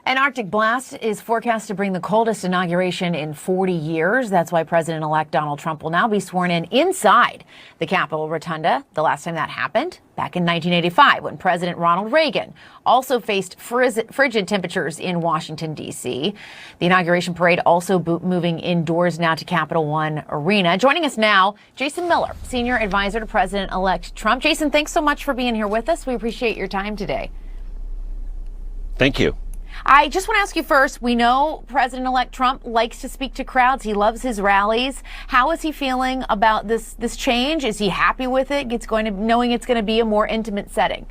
An Arctic blast is forecast to bring the coldest inauguration in 40 years. That's why President-elect Donald Trump will now be sworn in inside the Capitol Rotunda. The last time that happened, back in 1985, when President Ronald Reagan also faced frigid temperatures in Washington, D.C. The inauguration parade also moving indoors now to Capital One Arena. Joining us now, Jason Miller, Senior Advisor to President-elect Trump. Jason, thanks so much for being here with us. We appreciate your time today. Thank you. I just want to ask you first, we know President-elect Trump likes to speak to crowds. He loves his rallies. How is he feeling about this change? Is he happy with it? Knowing it's going to be a more intimate setting?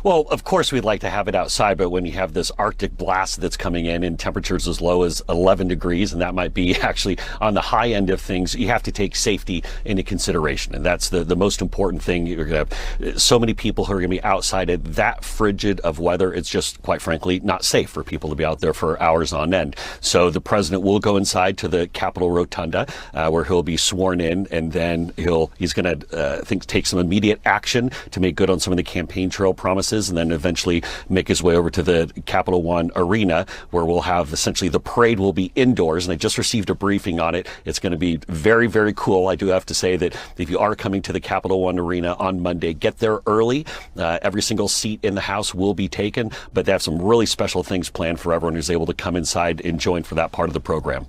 Well, of course, we'd like to have it outside, but when you have this Arctic blast that's coming in and temperatures as low as 11 degrees, and that might be actually on the high end of things, you have to take safety into consideration. And that's the most important thing. You're going to have so many people who are going to be outside at that frigid of weather. It's just, quite frankly, not safe for people to be out there for hours on end. So the president will go inside to the Capitol Rotunda, where he'll be sworn in, and then he's going to take some immediate action to make good on some of the campaign trail promises, and then eventually make his way over to the Capital One Arena, where we'll have essentially the parade will be indoors. And I just received a briefing on it. It's going to be very, very cool. I do have to say that if you are coming to the Capital One Arena on Monday, get there early. Every single seat in the house will be taken, but they have some really special things planned for everyone who's able to come inside and join for that part of the program.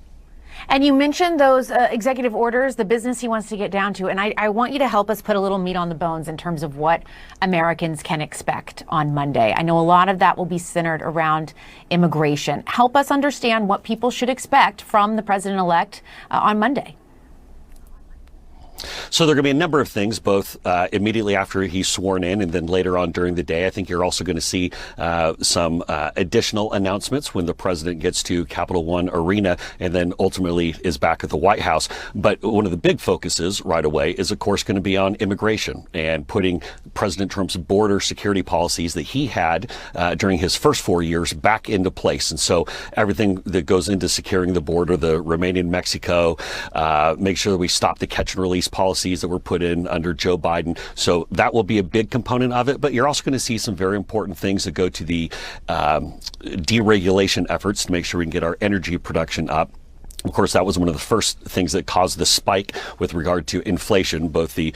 And you mentioned those executive orders, the business he wants to get down to. And I want you to help us put a little meat on the bones in terms of what Americans can expect on Monday. I know a lot of that will be centered around immigration. Help us understand what people should expect from the president-elect on Monday. So there are going to be a number of things, both immediately after he's sworn in and then later on during the day. I think you're also going to see some additional announcements when the president gets to Capital One Arena and then ultimately is back at the White House. But one of the big focuses right away is, of course, going to be on immigration and putting President Trump's border security policies that he had during his first 4 years back into place. And so everything that goes into securing the border, the remain in Mexico, make sure that we stop the catch and release policies that were put in under Joe Biden. So that will be a big component of it. But you're also going to see some very important things that go to the deregulation efforts to make sure we can get our energy production up. Of course, that was one of the first things that caused the spike with regard to inflation, both the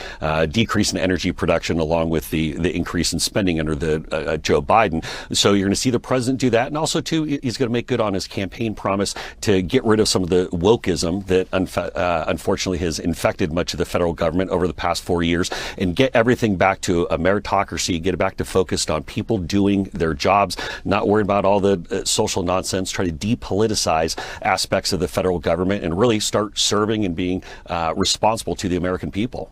decrease in energy production along with the increase in spending under the Joe Biden. So you're going to see the president do that. And also, too, he's going to make good on his campaign promise to get rid of some of the wokeism that unfortunately has infected much of the federal government over the past 4 years and get everything back to a meritocracy, get it back to focused on people doing their jobs, not worried about all the social nonsense, try to depoliticize aspects of the federal government and really start serving and being responsible to the American people.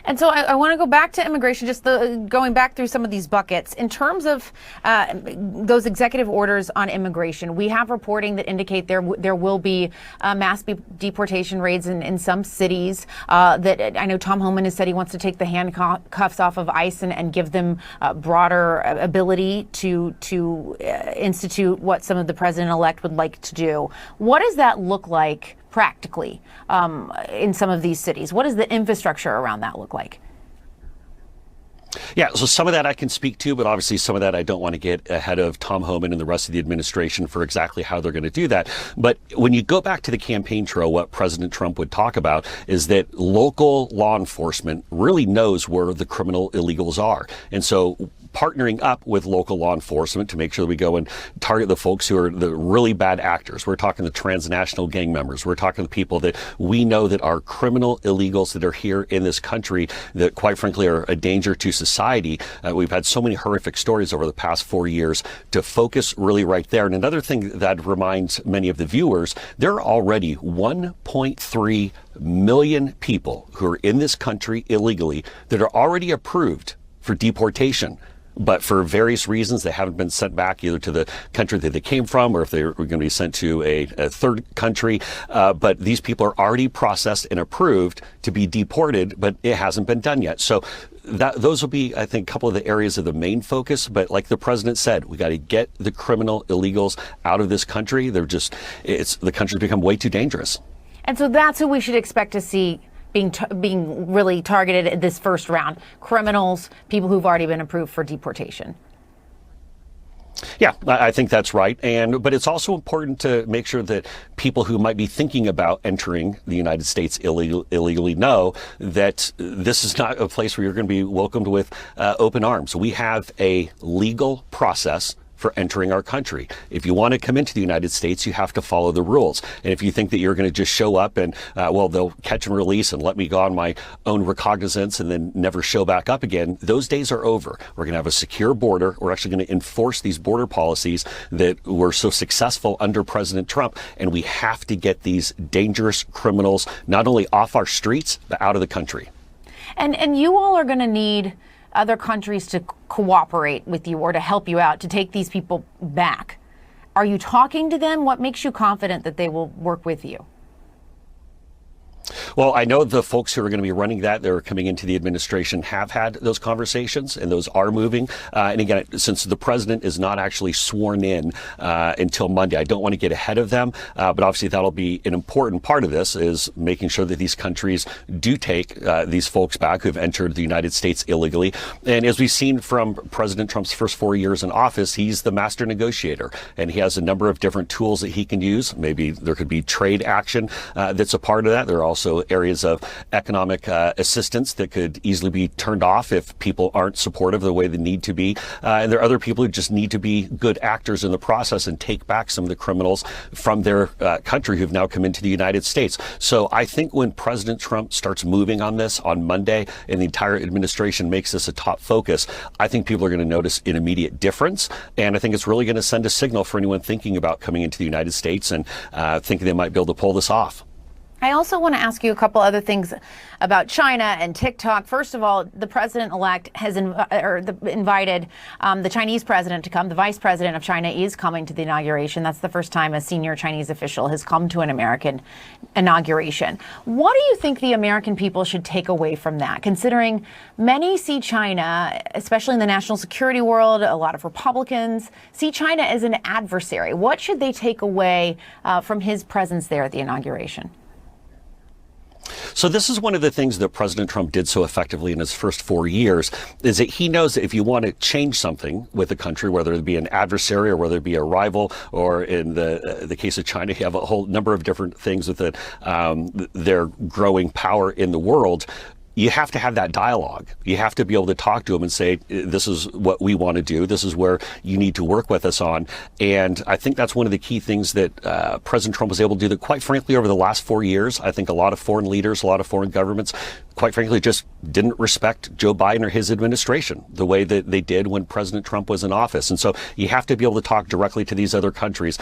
And so I want to go back to immigration, just going back through some of these buckets. In terms of those executive orders on immigration, we have reporting that indicate there will be mass deportation raids in some cities. That I know Tom Homan has said he wants to take the handcuffs off of ICE and give them broader ability to institute what some of the president-elect would like to do. What does that look like practically in some of these cities? What does the infrastructure around that look like? Yeah, so some of that I can speak to, but obviously some of that I don't want to get ahead of Tom Homan and the rest of the administration for exactly how they're going to do that. But when you go back to the campaign trail, what President Trump would talk about is that local law enforcement really knows where the criminal illegals are. And so partnering up with local law enforcement to make sure that we go and target the folks who are the really bad actors. We're talking the transnational gang members. We're talking the people that we know that are criminal illegals that are here in this country that, quite frankly, are a danger to society. We've had so many horrific stories over the past 4 years to focus really right there. And another thing that reminds many of the viewers, there are already 1.3 million people who are in this country illegally that are already approved for deportation. But for various reasons, they haven't been sent back either to the country that they came from or if they were going to be sent to a third country. But these people are already processed and approved to be deported, but it hasn't been done yet. So those will be, I think, a couple of the areas of the main focus. But like the president said, we got to get the criminal illegals out of this country. The country's become way too dangerous. And so that's who we should expect to see being really targeted at this first round. Criminals, people who've already been approved for deportation. Yeah, I think that's right. But it's also important to make sure that people who might be thinking about entering the United States illegally know that this is not a place where you're going to be welcomed with open arms. We have a legal process for entering our country. If you want to come into the United States, you have to follow the rules. And if you think that you're going to just show up and, they'll catch and release and let me go on my own recognizance and then never show back up again, those days are over. We're going to have a secure border. We're actually going to enforce these border policies that were so successful under President Trump. And we have to get these dangerous criminals not only off our streets, but out of the country. And you all are going to need other countries to cooperate with you or to help you out to take these people back. Are you talking to them? What makes you confident that they will work with you? Well, I know the folks who are going to be running that are coming into the administration have had those conversations, and those are moving. And again, since the president is not actually sworn in until Monday, I don't want to get ahead of them. But obviously, that'll be an important part of this, is making sure that these countries do take these folks back who've entered the United States illegally. And as we've seen from President Trump's first 4 years in office, he's the master negotiator, and he has a number of different tools that he can use. Maybe there could be trade action that's a part of that. There are also areas of economic assistance that could easily be turned off if people aren't supportive the way they need to be. And there are other people who just need to be good actors in the process and take back some of the criminals from their country who've now come into the United States. So I think when President Trump starts moving on this on Monday and the entire administration makes this a top focus, I think people are going to notice an immediate difference. And I think it's really going to send a signal for anyone thinking about coming into the United States and thinking they might be able to pull this off. I also want to ask you a couple other things about China and TikTok. First of all, the president-elect has invited the Chinese president to come. The vice president of China is coming to the inauguration. That's the first time a senior Chinese official has come to an American inauguration. What do you think the American people should take away from that, considering many see China, especially in the national security world, a lot of Republicans see China as an adversary? What should they take away from his presence there at the inauguration? So this is one of the things that President Trump did so effectively in his first 4 years, is that he knows that if you want to change something with a country, whether it be an adversary or whether it be a rival, or in the case of China, you have a whole number of different things with it, their growing power in the world. You have to have that dialogue. You have to be able to talk to them and say, this is what we want to do. This is where you need to work with us on. And I think that's one of the key things that President Trump was able to do that, quite frankly, over the last 4 years, I think a lot of foreign leaders, a lot of foreign governments, quite frankly, just didn't respect Joe Biden or his administration the way that they did when President Trump was in office. And so you have to be able to talk directly to these other countries.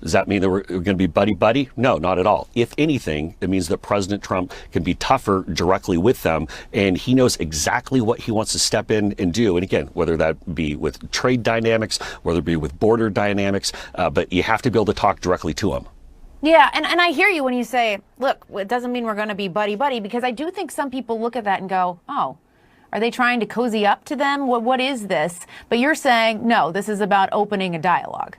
Does that mean that we're going to be buddy-buddy? No, not at all. If anything, it means that President Trump can be tougher directly with them, and he knows exactly what he wants to step in and do. And again, whether that be with trade dynamics, whether it be with border dynamics, but you have to be able to talk directly to him. Yeah, and I hear you when you say, look, it doesn't mean we're going to be buddy-buddy, because I do think some people look at that and go, oh, are they trying to cozy up to them? What is this? But you're saying, no, this is about opening a dialogue.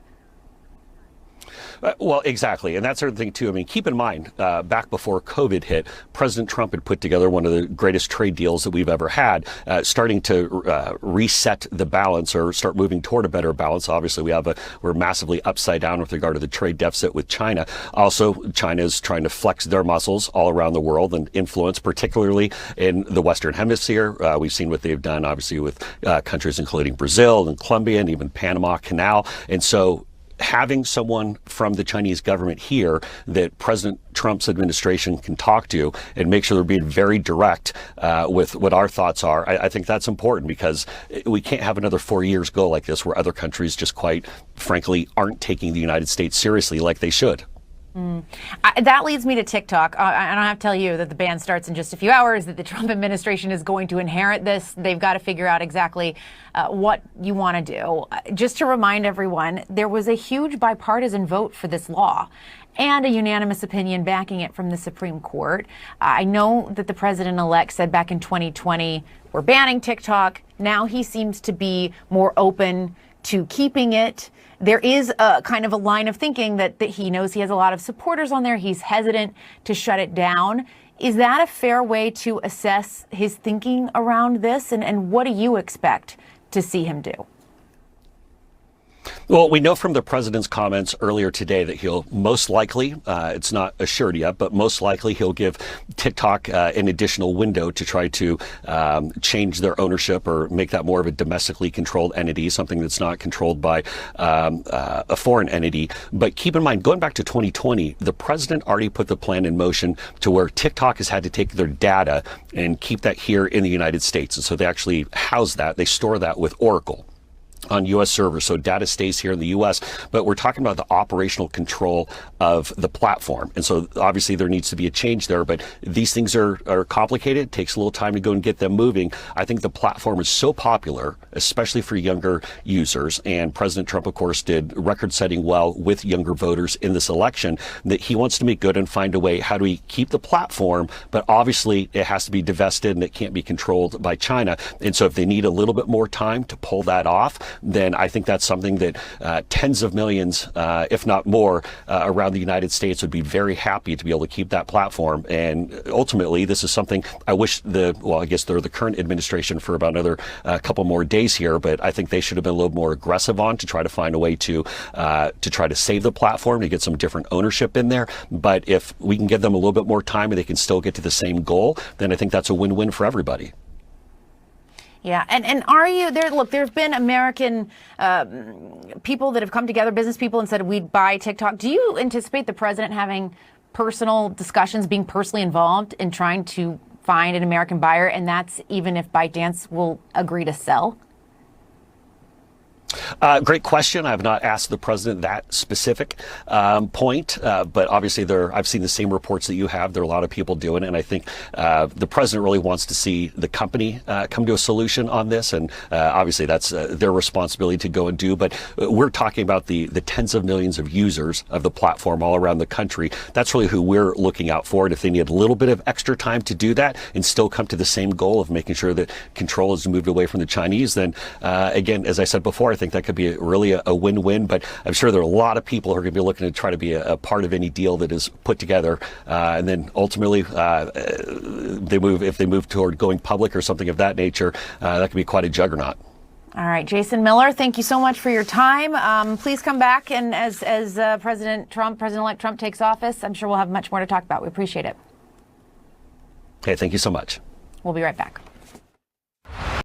Well, exactly. And that's the thing, too. I mean, keep in mind, back before COVID hit, President Trump had put together one of the greatest trade deals that we've ever had, starting to reset the balance or start moving toward a better balance. Obviously, we're massively upside down with regard to the trade deficit with China. Also, China is trying to flex their muscles all around the world and influence, particularly in the Western Hemisphere. We've seen what they've done, obviously, with countries including Brazil and Colombia and even Panama Canal. And so having someone from the Chinese government here that President Trump's administration can talk to and make sure they're being very direct with what our thoughts are, I think that's important, because we can't have another 4 years go like this where other countries just quite frankly aren't taking the United States seriously like they should. That leads me to TikTok. And I have to tell you that the ban starts in just a few hours, that the Trump administration is going to inherit this. They've got to figure out exactly what you want to do. Just to remind everyone, there was a huge bipartisan vote for this law and a unanimous opinion backing it from the Supreme Court. I know that the president-elect said back in 2020, we're banning TikTok. Now he seems to be more open to keeping it. There is a kind of a line of thinking that he knows he has a lot of supporters on there. He's hesitant to shut it down. Is that a fair way to assess his thinking around this? And what do you expect to see him do? Well, we know from the president's comments earlier today that he'll most likely, it's not assured yet, but most likely he'll give TikTok an additional window to try to change their ownership or make that more of a domestically controlled entity, something that's not controlled by a foreign entity. But keep in mind, going back to 2020, the president already put the plan in motion to where TikTok has had to take their data and keep that here in the United States. And so they actually house that, they store that with Oracle on U.S. servers, so data stays here in the U.S., but we're talking about the operational control of the platform. And so obviously there needs to be a change there, but these things are complicated. It takes a little time to go and get them moving. I think the platform is so popular, especially for younger users, and President Trump, of course, did record-setting well with younger voters in this election, that he wants to make good and find a way, how do we keep the platform, but obviously it has to be divested and it can't be controlled by China. And so if they need a little bit more time to pull that off, then I think that's something that tens of millions, if not more, around the United States would be very happy to be able to keep that platform. And ultimately, this is something I wish I guess they're the current administration for about another couple more days here, but I think they should have been a little more aggressive on to try to find a way to try to save the platform, to get some different ownership in there. But if we can give them a little bit more time and they can still get to the same goal, then I think that's a win-win for everybody. Yeah, and are you there? Look, there's been American people that have come together, business people, and said we'd buy TikTok. Do you anticipate the president having personal discussions, being personally involved in trying to find an American buyer, and that's even if ByteDance will agree to sell? Great question. I have not asked the president that specific point, but obviously I've seen the same reports that you have. There are a lot of people doing it, and I think the president really wants to see the company come to a solution on this, and obviously that's their responsibility to go and do. But we're talking about the tens of millions of users of the platform all around the country. That's really who we're looking out for, and if they need a little bit of extra time to do that and still come to the same goal of making sure that control is moved away from the Chinese, then again, as I said before, I think that could be really a win-win, but I'm sure there are a lot of people who are going to be looking to try to be a part of any deal that is put together. And then ultimately, if they move toward going public or something of that nature, that could be quite a juggernaut. All right, Jason Miller, thank you so much for your time. Please come back, and as President-elect Trump takes office, I'm sure we'll have much more to talk about. We appreciate it. Okay, thank you so much. We'll be right back.